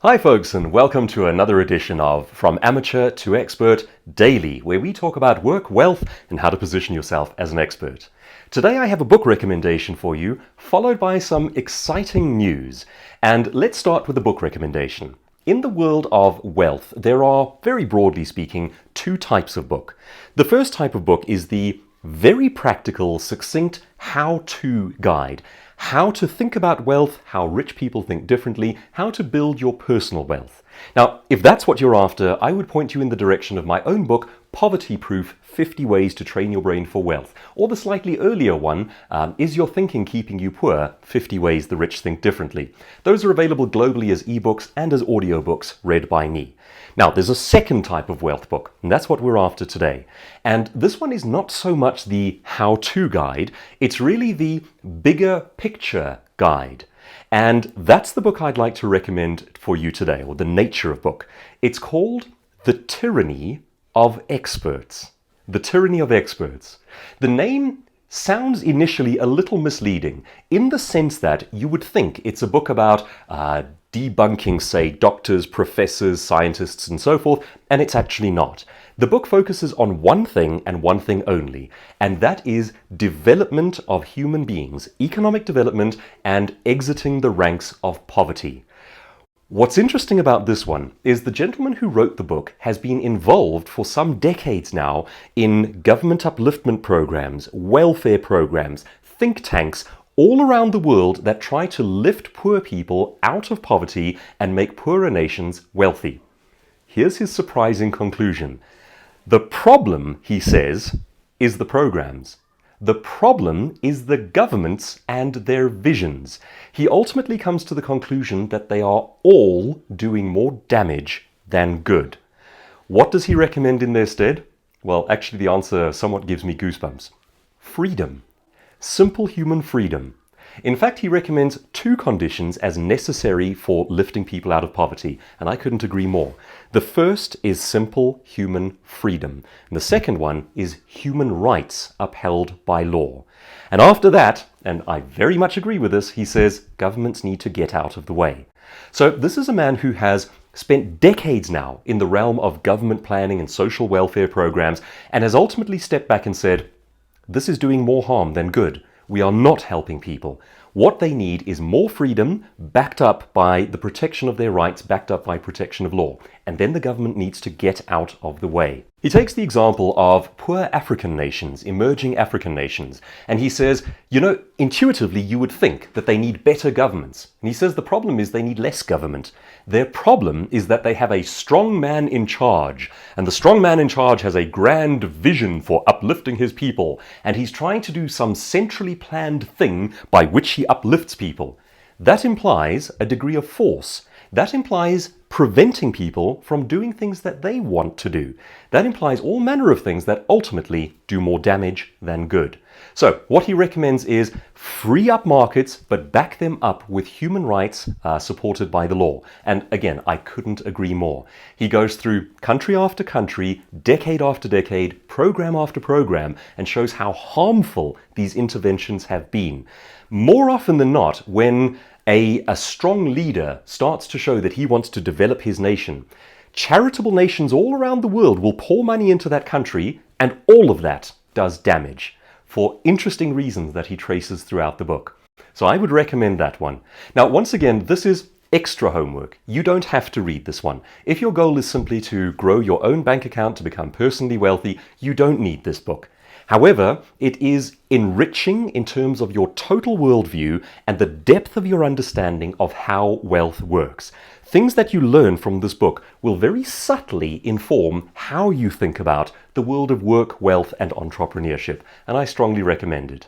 Hi folks, and welcome to another edition of From Amateur to Expert Daily, where we talk about work, wealth, and how to position yourself as an expert. Today I have a book recommendation for you, followed by some exciting news. And let's start with the book recommendation. In the world of wealth, there are, very broadly speaking, two types of book. The first type of book is the very practical, succinct how-to guide. How to think about wealth, how rich people think differently, how to build your personal wealth. Now, if that's what you're after, I would point you in the direction of my own book, Poverty Proof: 50 Ways to Train Your Brain for Wealth. Or the slightly earlier one, Is Your Thinking Keeping You Poor? 50 Ways the Rich Think Differently. Those are available globally as ebooks and as audiobooks read by me. Now, there's a second type of wealth book, and that's what we're after today. And this one is not so much the how-to guide, it's really the bigger picture guide. And that's the book I'd like to recommend for you today, or the nature of book. It's called The Tyranny of Experts. The Tyranny of Experts. The name sounds initially a little misleading in the sense that you would think it's a book about debunking, say, doctors, professors, scientists, and so forth, and it's actually not. The book focuses on one thing and one thing only, and that is development of human beings, economic development, and exiting the ranks of poverty. What's interesting about this one is the gentleman who wrote the book has been involved for some decades now in government upliftment programs, welfare programs, think tanks, all around the world that try to lift poor people out of poverty and make poorer nations wealthy. Here's his surprising conclusion. The problem, he says, is the programs. The problem is the governments and their visions. He ultimately comes to the conclusion that they are all doing more damage than good. What does he recommend in their stead? Well, actually the answer somewhat gives me goosebumps. Freedom. Simple human freedom. In fact, he recommends two conditions as necessary for lifting people out of poverty, and I couldn't agree more. The first is simple human freedom, and the second one is human rights upheld by law. And after that, and I very much agree with this, he says governments need to get out of the way. So this is a man who has spent decades now in the realm of government planning and social welfare programs, and has ultimately stepped back and said, this is doing more harm than good. We are not helping people. What they need is more freedom backed up by the protection of their rights, backed up by protection of law. And then the government needs to get out of the way. He takes the example of poor African nations, emerging African nations, and he says, intuitively you would think that they need better governments. And he says the problem is they need less government. Their problem is that they have a strong man in charge, and the strong man in charge has a grand vision for uplifting his people, and he's trying to do some centrally planned thing by which he uplifts people. That implies a degree of force. That implies preventing people from doing things that they want to do. That implies all manner of things that ultimately do more damage than good. So what he recommends is free up markets, but back them up with human rights supported by the law. And again, I couldn't agree more. He goes through country after country, decade after decade, program after program, and shows how harmful these interventions have been. More often than not, when a strong leader starts to show that he wants to develop his nation, charitable nations all around the world will pour money into that country, and all of that does damage for interesting reasons that he traces throughout the book. So I would recommend that one. Now, once again, this is extra homework. You don't have to read this one. If your goal is simply to grow your own bank account to become personally wealthy, you don't need this book. However, it is enriching in terms of your total worldview and the depth of your understanding of how wealth works. Things that you learn from this book will very subtly inform how you think about the world of work, wealth, and entrepreneurship, and I strongly recommend it.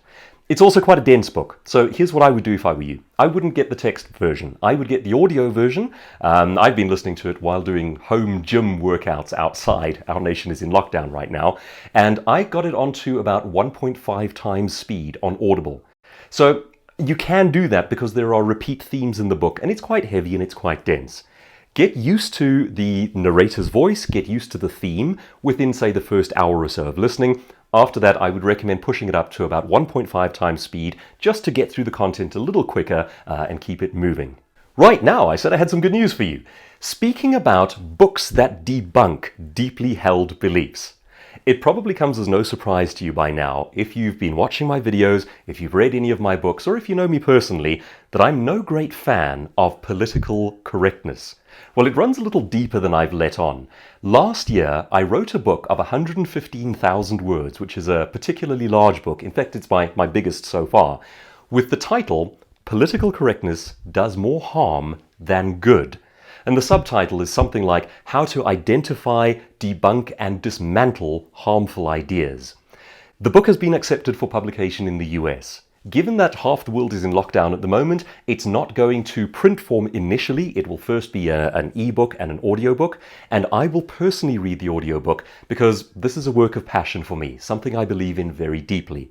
It's also quite a dense book, so here's what I would do if I were you. I wouldn't get the text version. I would get the audio version. I've been listening to it while doing home gym workouts outside. Our nation is in lockdown right now, and I got it onto about 1.5 times speed on Audible. So you can do that because there are repeat themes in the book, and it's quite heavy and it's quite dense. Get used to the narrator's voice, get used to the theme within, say, the first hour or so of listening. After that, I would recommend pushing it up to about 1.5 times speed just to get through the content a little quicker and keep it moving. Right now, I said I had some good news for you. Speaking about books that debunk deeply held beliefs. It probably comes as no surprise to you by now, if you've been watching my videos, if you've read any of my books, or if you know me personally, that I'm no great fan of political correctness. Well, it runs a little deeper than I've let on. Last year, I wrote a book of 115,000 words, which is a particularly large book. In fact, it's my biggest so far, with the title, Political Correctness Does More Harm Than Good. And the subtitle is something like How to Identify, Debunk, and Dismantle Harmful Ideas. The book has been accepted for publication in the US. Given that half the world is in lockdown at the moment, it's not going to print form initially. It will first be an ebook and an audiobook, and I will personally read the audiobook because this is a work of passion for me, something I believe in very deeply.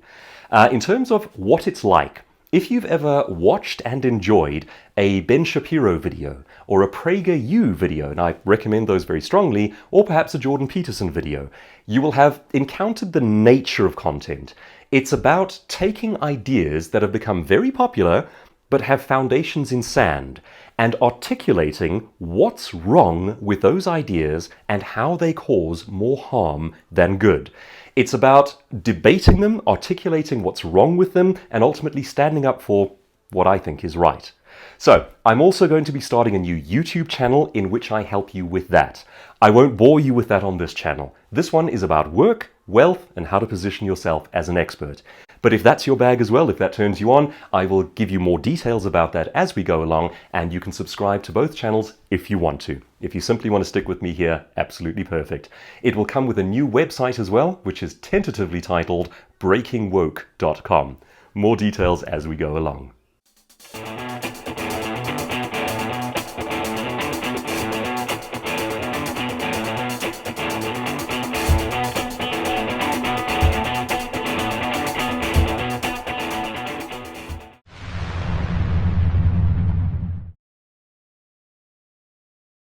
In terms of what it's like, if you've ever watched and enjoyed a Ben Shapiro video or a PragerU video, and I recommend those very strongly, or perhaps a Jordan Peterson video, you will have encountered the nature of content. It's about taking ideas that have become very popular but have foundations in sand and articulating what's wrong with those ideas and how they cause more harm than good. It's about debating them, articulating what's wrong with them, and ultimately standing up for what I think is right. So, I'm also going to be starting a new YouTube channel in which I help you with that. I won't bore you with that on this channel. This one is about work, wealth, and how to position yourself as an expert. But if that's your bag as well, if that turns you on, I will give you more details about that as we go along, and you can subscribe to both channels if you want to. If you simply want to stick with me here, absolutely perfect. It will come with a new website as well, which is tentatively titled breakingwoke.com. More details as we go along.